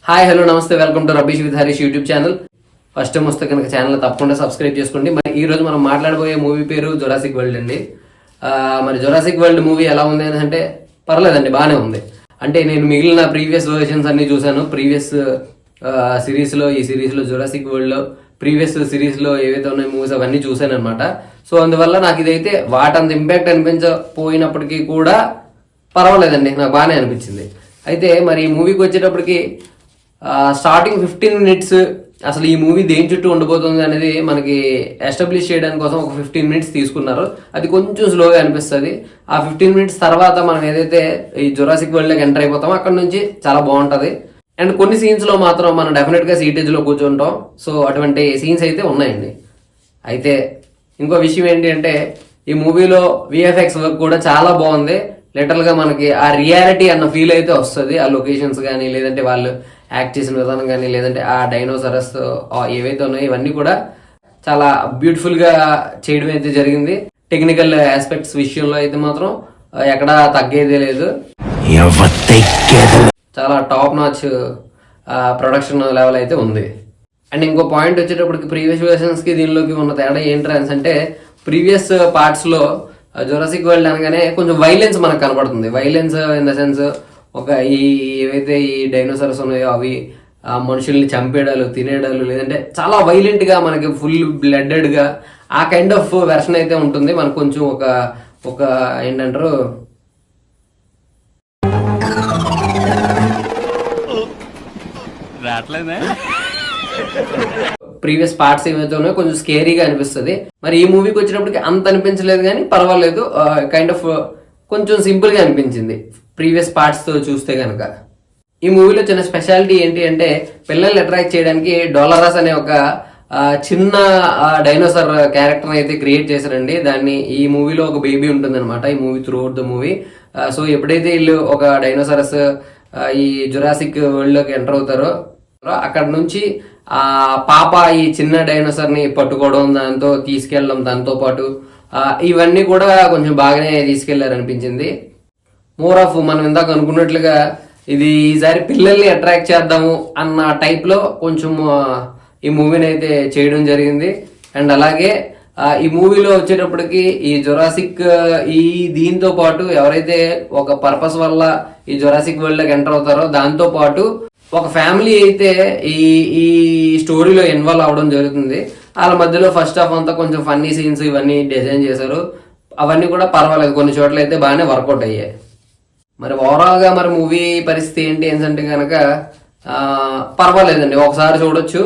Hi hello నమస్తే, welcome to rubbish with Harish YouTube channel. First time వస్తే కనుక channel తప్పకుండా సబ్స్క్రైబ్ చేసుకోండి. మరి ఈ రోజు మనం మాట్లాడబోయే మూవీ పేరు జురాసిక్ వరల్డ్ అండి. మరి జురాసిక్ వరల్డ్ మూవీ ఎలా ఉంది అని అంటే పర్లేదండి, బాగానే ఉంది. అంటే నేను మిగిలిన ప్రీవియస్ వర్షన్స్ అన్ని చూశాను. ప్రీవియస్ సిరీస్లో, ఈ సిరీస్లో జురాసిక్ వరల్డ్లో ప్రీవియస్ సిరీస్లో ఏవైతే ఉన్నాయి మూవీస్ అవన్నీ చూశాను అనమాట. సో అందువల్ల నాకు ఇదైతే వాటంత ఇంపాక్ట్ అనిపించకపోయినప్పటికీ కూడా పర్వాలేదండి, నాకు బాగానే అనిపించింది. అయితే మరి ఈ మూవీకి వచ్చేటప్పటికి స్టార్టింగ్ 15 minutes అసలు ఈ మూవీ దేని చుట్టూ ఉండబోతుంది అనేది మనకి ఎస్టాబ్లిష్ చేయడానికి కోసం ఒక 15 minutes తీసుకున్నారు. అది కొంచెం స్లోగా అనిపిస్తుంది. ఆ 15 minutes తర్వాత మనం ఏదైతే ఈ జురాసిక్ వరల్డ్లోకి ఎంటర్ అయిపోతామో అక్కడ నుంచి చాలా బాగుంటుంది. అండ్ కొన్ని సీన్స్లో మాత్రం మనం డెఫినెట్గా సీటేజ్లో కూర్చుంటాం. సో అటువంటి సీన్స్ అయితే ఉన్నాయండి. అయితే ఇంకో విషయం ఏంటి అంటే ఈ మూవీలో విఎఫ్ఎక్స్ వర్క్ కూడా చాలా బాగుంది. లిటరల్గా మనకి ఆ రియాలిటీ అన్న ఫీల్ అయితే వస్తుంది. ఆ లొకేషన్స్ కానీ, లేదంటే వాళ్ళు యాక్ట్ చేసిన విధానం కానీ, లేదంటే ఆ డైనోసారస్ ఏవైతే ఉన్నాయో ఇవన్నీ కూడా చాలా బ్యూటిఫుల్గా చేయడం అయితే జరిగింది. టెక్నికల్ ఆస్పెక్ట్స్ విషయంలో అయితే మాత్రం ఎక్కడా తగ్గేదే లేదు. చాలా టాప్ నాచ్ ప్రొడక్షన్ లెవెల్ అయితే ఉంది. అండ్ ఇంకో పాయింట్ వచ్చేటప్పటికి ప్రీవియస్ వర్షన్స్కి దీనిలోకి ఉన్న తేడా ఏంటి అంటే ప్రీవియస్ పార్ట్స్లో జురాసిక్ వరల్డ్ అనగానే కొంచెం వైలెన్స్ మనకు కనపడుతుంది. వైలెన్స్ ఇన్ ద సెన్స్ ఒక ఏవైతే ఈ డైనోసార్స్ ఉన్నాయో అవి మనుషుల్ని చంపేయడాలు, తినేయడాలు, లేదంటే చాలా వైలెంట్గా మనకి ఫుల్ బ్లడెడ్గా ఆ కైండ్ ఆఫ్ వెర్షన్ అయితే ఉంటుంది. మనకు కొంచెం ఒక ఏంటంటారు ప్రీవియస్ పార్ట్స్ ఏమైతే ఉన్నాయో కొంచెం స్కేరీగా అనిపిస్తుంది. మరి ఈ మూవీకి వచ్చినప్పటికి అంత అనిపించలేదు, కానీ పర్వాలేదు, కైండ్ ఆఫ్ కొంచెం సింపుల్ గా అనిపించింది ప్రీవియస్ పార్ట్స్ తో చూస్తే కనుక. ఈ మూవీలో చిన్న స్పెషాలిటీ ఏంటి అంటే పిల్లల్ని అట్రాక్ట్ చేయడానికి డోలరాస్ అనే ఒక చిన్న డైనోసార్ క్యారెక్టర్ అయితే క్రియేట్ చేశారండి. దాన్ని ఈ మూవీలో ఒక బేబీ ఉంటుంది అనమాట ఈ movie through out the movie. So ఎప్పుడైతే వీళ్ళు ఒక డైనోసారస్ ఈ జురాసిక్ వరల్డ్ లోకి ఎంటర్ అవుతారో అక్కడ నుంచి ఆ పాప ఈ చిన్న డైనోసార్ ని పట్టుకోవడం, దాంతో తీసుకెళ్ళడం, దాంతో పాటు ఇవన్నీ కూడా కొంచెం బాగానే తీసుకెళ్లారనిపించింది. మోర్ ఆఫ్ మనం ఇందాక అనుకున్నట్లుగా ఇది ఈసారి పిల్లల్ని అట్రాక్ట్ చేద్దాము అన్న టైప్ లో కొంచెం ఈ మూవీని అయితే చేయడం జరిగింది. అండ్ అలాగే ఈ మూవీలో వచ్చేటప్పటికి ఈ జురాసిక్ ఈ దీంతో పాటు ఎవరైతే ఒక పర్పస్ వల్ల ఈ జురాసిక్ వరల్డ్ లోకి ఎంటర్ అవుతారో దాంతో పాటు ఒక ఫ్యామిలీ అయితే ఈ స్టోరీలో ఇన్వాల్వ్ అవడం జరుగుతుంది. వాళ్ళ మధ్యలో ఫస్ట్ హాఫ్ అంతా కొంచెం ఫన్నీ సీన్స్ ఇవన్నీ డిజైన్ చేశారు. అవన్నీ కూడా పర్వాలేదు, కొన్ని చోట్ల అయితే బాగానే వర్కౌట్ అయ్యాయి. మరి ఓవరాల్ గా మరి మూవీ పరిస్థితి ఏంటి అంటే కనుక పర్వాలేదండి, ఒకసారి చూడొచ్చు.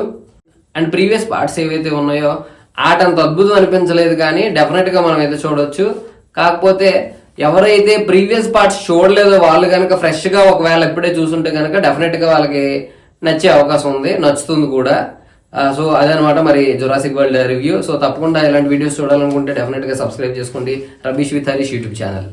అండ్ ప్రీవియస్ పార్ట్స్ ఏవైతే ఉన్నాయో ఆటంత అద్భుతం అనిపించలేదు, కానీ డెఫినెట్ గా మనం అయితే చూడొచ్చు. కాకపోతే ఎవరైతే ప్రీవియస్ పార్ట్స్ చూడలేదో వాళ్ళు కనుక ఫ్రెష్ గా ఒకవేళ ఎప్పుడే చూసుంటే కనుక డెఫినెట్ గా వాళ్ళకి నచ్చే అవకాశం ఉంది, నచ్చుతుంది కూడా. సో అదనమాట మరి జురాసిక్ వరల్డ్ రివ్యూ. సో తప్పకుండా ఇలాంటి వీడియోస్ చూడాలనుకుంటే డెఫినెట్ గా సబ్స్క్రైబ్ చేసుకోండి rubbish with Harish YouTube channel.